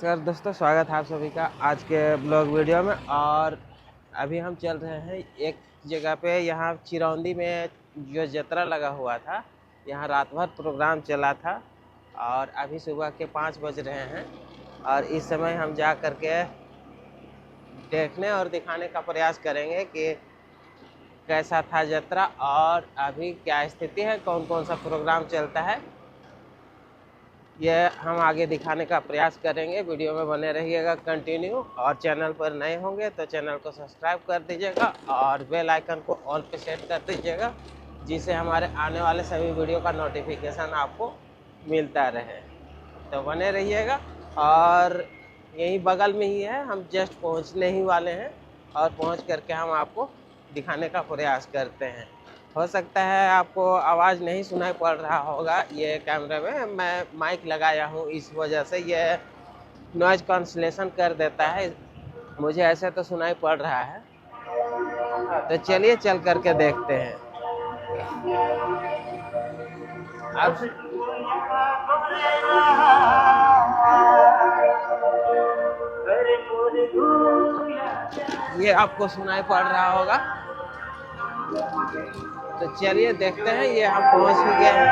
नमस्कार दोस्तों, स्वागत है आप सभी का आज के ब्लॉग वीडियो में। और अभी हम चल रहे हैं एक जगह पे। यहाँ चिरौंदी में जो जतरा लगा हुआ था, यहाँ रात भर प्रोग्राम चला था और अभी सुबह के 5 बज रहे हैं। और इस समय हम जा कर के देखने और दिखाने का प्रयास करेंगे कि कैसा था जतरा और अभी क्या स्थिति है, कौन कौन सा प्रोग्राम चलता है, ये हम आगे दिखाने का प्रयास करेंगे। वीडियो में बने रहिएगा कंटिन्यू। और चैनल पर नए होंगे तो चैनल को सब्सक्राइब कर दीजिएगा और बेल आइकन को ऑल पे सेट कर दीजिएगा, जिससे हमारे आने वाले सभी वीडियो का नोटिफिकेशन आपको मिलता रहे। तो बने रहिएगा। और यही बगल में ही है, हम जस्ट पहुंचने ही वाले हैं और पहुंच करके हम आपको दिखाने का प्रयास करते हैं। हो सकता है आपको आवाज़ नहीं सुनाई पड़ रहा होगा, ये कैमरे में मैं माइक लगाया हूँ, इस वजह से ये नॉइज़ कैंसलेशन कर देता है। मुझे ऐसे तो सुनाई पड़ रहा है। तो चलिए चल करके देखते हैं। अब ये आपको सुनाई पड़ रहा होगा। तो चलिए देखते हैं। ये हम पहुंच गए हैं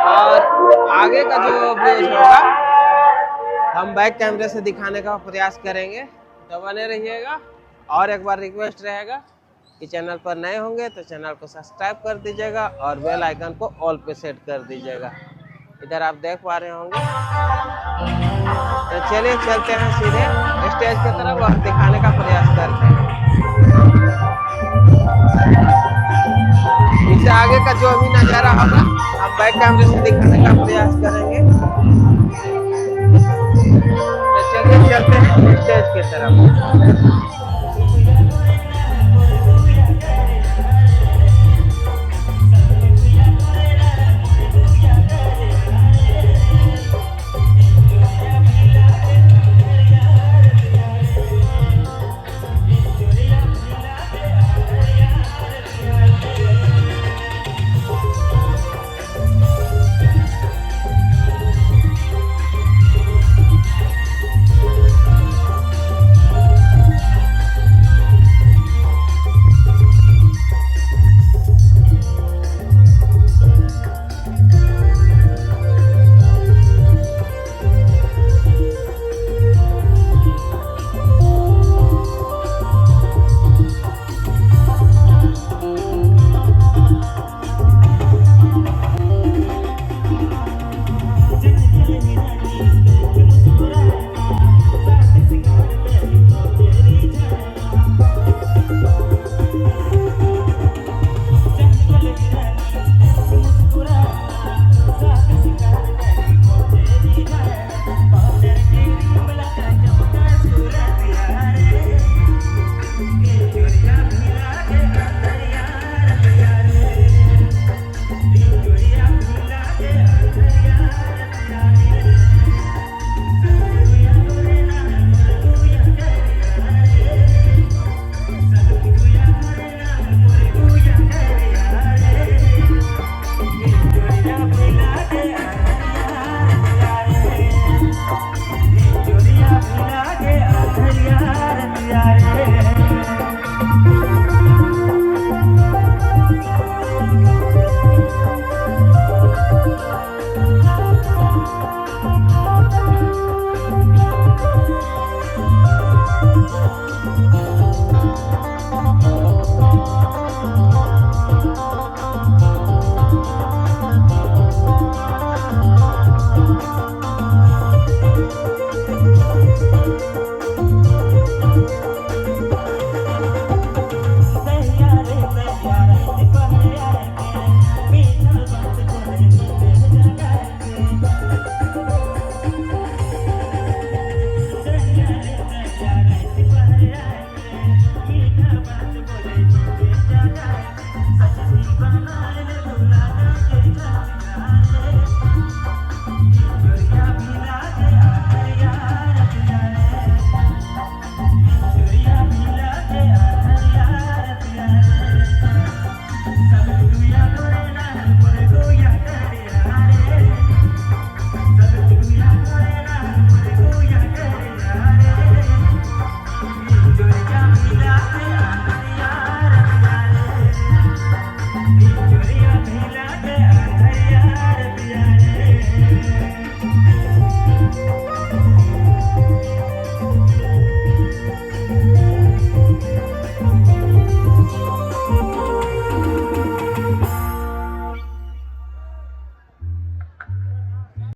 और आगे का जो व्यूज होगा हम बैक कैमरे से दिखाने का प्रयास करेंगे। तो बने रहिएगा। और एक बार रिक्वेस्ट रहेगा कि चैनल पर नए होंगे तो चैनल को सब्सक्राइब कर दीजिएगा और बेल आइकन को ऑल पे सेट कर दीजिएगा। इधर आप देख पा रहे होंगे। तो चलिए चलते हैं सीधे स्टेज की तरफ और दिखाने का प्रयास करते हैं। इससे आगे का जो भी नज़ारा होगा हम बैक कैमरे से दिखाने का प्रयास करेंगे। तो चलिए चलते हैं स्टेज की तरफ।